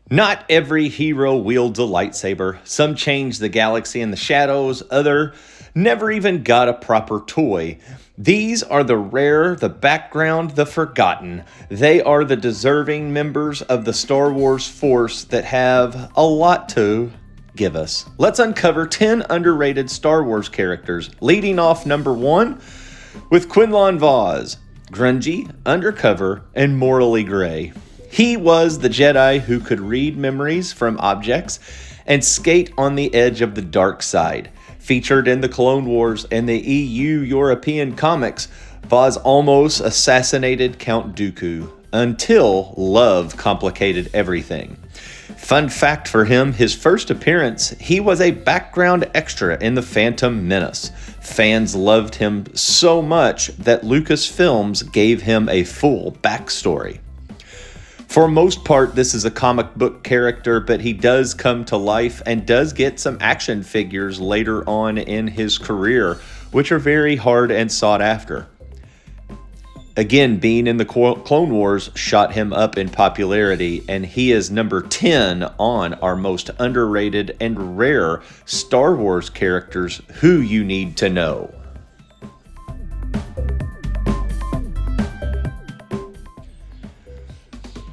Not every hero wields a lightsaber. Some change the galaxy in the shadows, other never even got a proper toy. These are the rare, the background, the forgotten. They are the deserving members of the Star Wars Force that have a lot to give us. Let's uncover 10 underrated Star Wars characters, leading off number 1 with Kamari Vaza, grungy, undercover, and morally gray. He was the Jedi who could read memories from objects and skate on the edge of the dark side. Featured in the Clone Wars and the EU European comics, Vaza almost assassinated Count Dooku until love complicated everything. Fun fact for him, his first appearance, he was a background extra in The Phantom Menace. Fans loved him so much that Lucasfilms gave him a full backstory. For most part, this is a comic book character, but he does come to life and does get some action figures later on in his career, which are very hard and sought after. Again, being in the Clone Wars shot him up in popularity, and he is number 10 on our most underrated and rare Star Wars characters who you need to know.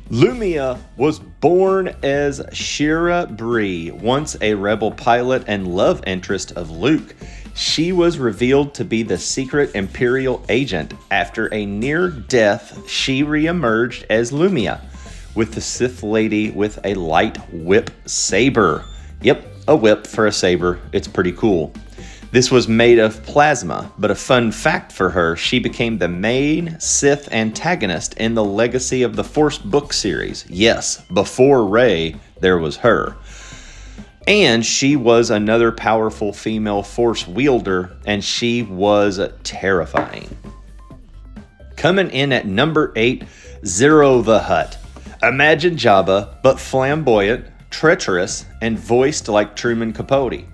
Lumia was born as Shira Bree, once a rebel pilot and love interest of Luke. She was revealed to be the secret Imperial agent. After a near death, she reemerged as Lumia, with the Sith Lady with a light whip saber. Yep, a whip for a saber. It's pretty cool. This was made of plasma, but a fun fact for her, she became the main Sith antagonist in the Legacy of the Force book series. Yes, before Rey, there was her. And she was another powerful female Force wielder, and she was terrifying. Coming in at number 8, Zero the Hutt. Imagine Jabba, but flamboyant, treacherous, and voiced like Truman Capote.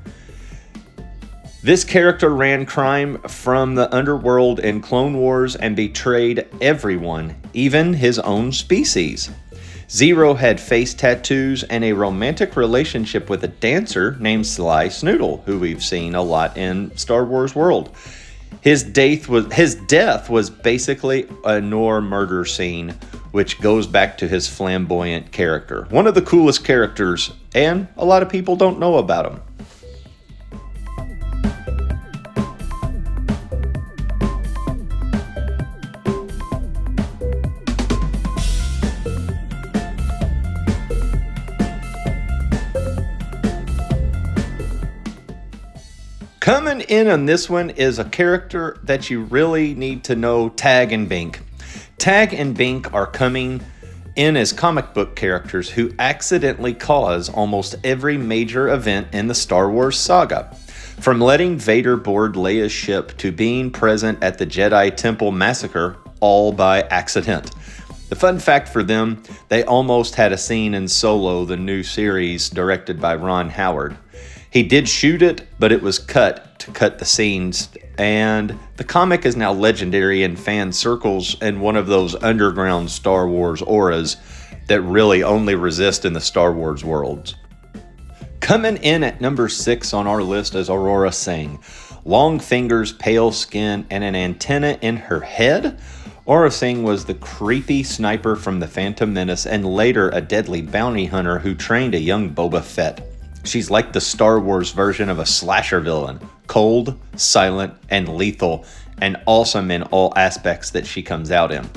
This character ran crime from the underworld in Clone Wars and betrayed everyone, even his own species. Zero had face tattoos and a romantic relationship with a dancer named Sly Snoodle, who we've seen a lot in Star Wars world. His death was basically a Noir murder scene, which goes back to his flamboyant character. One of the coolest characters, and a lot of people don't know about him. Coming in on this one is a character that you really need to know, Tag and Bink. Tag and Bink are coming in as comic book characters who accidentally cause almost every major event in the Star Wars saga. From letting Vader board Leia's ship to being present at the Jedi Temple massacre, all by accident. The fun fact for them, they almost had a scene in Solo, the new series directed by Ron Howard. He did shoot it, but it was cut to cut the scenes, and the comic is now legendary in fan circles and one of those underground Star Wars auras that really only exist in the Star Wars worlds. Coming in at number 6 on our list is Aurora Singh. Long fingers, pale skin, and an antenna in her head. Aurora Singh was the creepy sniper from The Phantom Menace and later a deadly bounty hunter who trained a young Boba Fett. She's like the Star Wars version of a slasher villain, cold, silent, and lethal, and awesome in all aspects that she comes out in.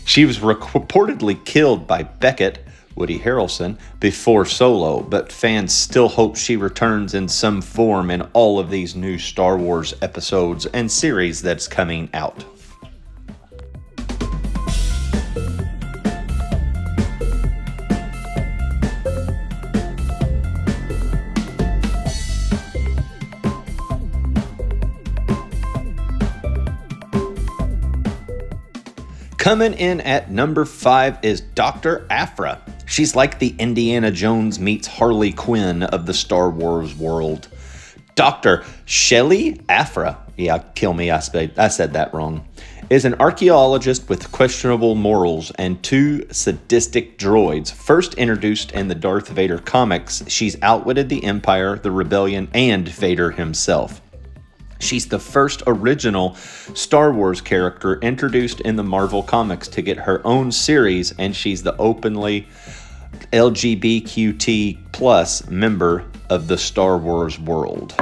She was reportedly killed by Beckett, Woody Harrelson, before Solo, but fans still hope she returns in some form in all of these new Star Wars episodes and series that's coming out. Coming in at number 5 is Dr. Aphra. She's like the Indiana Jones meets Harley Quinn of the Star Wars world. Dr. Shelley Aphra, yeah, kill me, I said that wrong, is an archaeologist with questionable morals and two sadistic droids. First introduced in the Darth Vader comics, she's outwitted the Empire, the Rebellion, and Vader himself. She's the first original Star Wars character introduced in the Marvel Comics to get her own series, and she's the openly LGBTQ+ plus member of the Star Wars world.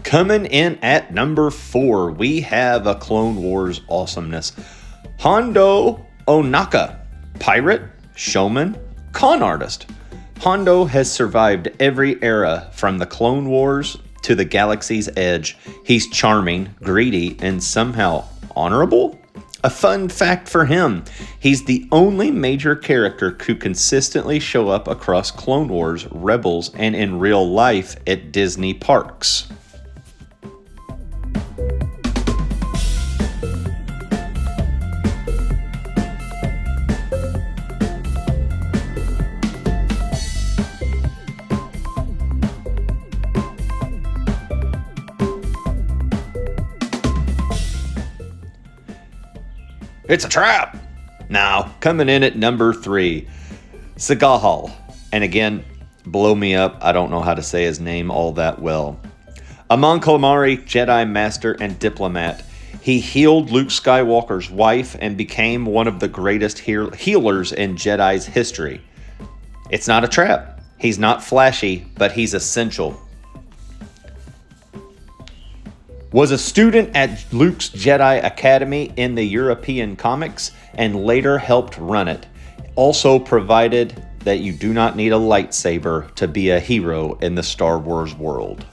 Coming in at number 4, we have a Clone Wars awesomeness. Hondo Ohnaka, pirate, showman, con artist. Hondo has survived every era from the Clone Wars to the galaxy's edge. He's charming, greedy, and somehow honorable. A fun fact for him, he's the only major character who consistently show up across Clone Wars, Rebels, and in real life at Disney parks. It's a trap! Now, coming in at number 3, Sagahal. And again, blow me up, I don't know how to say his name all that well. Among Kamari, Jedi Master and Diplomat, he healed Luke Skywalker's wife and became one of the greatest healers in Jedi's history. It's not a trap. He's not flashy, but he's essential. Was a student at Luke's Jedi Academy in the European comics and later helped run it. Also provided that you do not need a lightsaber to be a hero in the Star Wars world.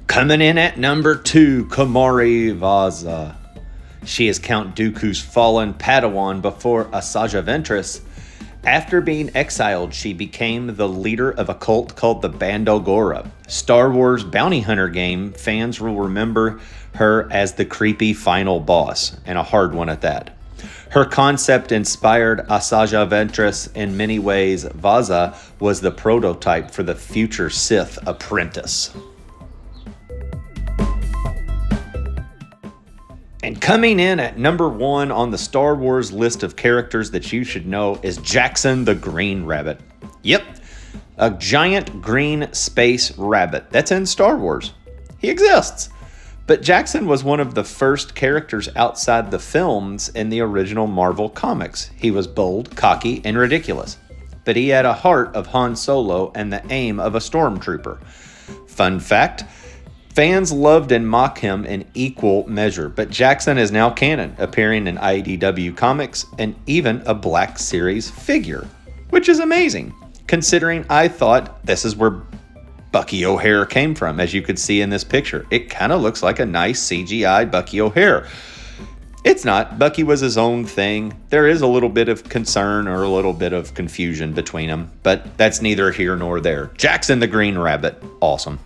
Coming in at number 2, Kamari Vaza. She is Count Dooku's fallen Padawan before Asajj Ventress. After being exiled, she became the leader of a cult called the Bandogora. Star Wars bounty hunter game fans will remember her as the creepy final boss, and a hard one at that. Her concept inspired Asajj Ventress in many ways. Vaza was the prototype for the future Sith apprentice. And coming in at number 1 on the Star Wars list of characters that you should know is Jackson the Green Rabbit. Yep, a giant green space rabbit that's in Star Wars. He exists. But Jackson was one of the first characters outside the films in the original Marvel comics. He was bold, cocky, and ridiculous. But he had a heart of Han Solo and the aim of a stormtrooper. Fun fact, fans loved and mocked him in equal measure, but Jackson is now canon, appearing in IDW comics and even a Black Series figure, which is amazing, considering I thought this is where Bucky O'Hare came from, as you could see in this picture. It kind of looks like a nice CGI Bucky O'Hare. It's not. Bucky was his own thing. There is a little bit of concern or a little bit of confusion between them, but that's neither here nor there. Jackson the Green Rabbit, awesome.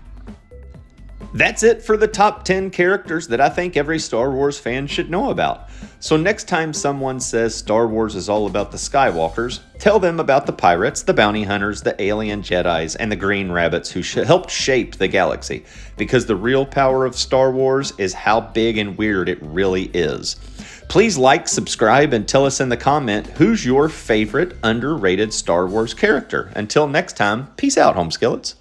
That's it for the top 10 characters that I think every Star Wars fan should know about. So next time someone says Star Wars is all about the Skywalkers, tell them about the pirates, the bounty hunters, the alien Jedis, and the green rabbits who helped shape the galaxy. Because the real power of Star Wars is how big and weird it really is. Please like, subscribe, and tell us in the comment who's your favorite underrated Star Wars character. Until next time, peace out, home skillets.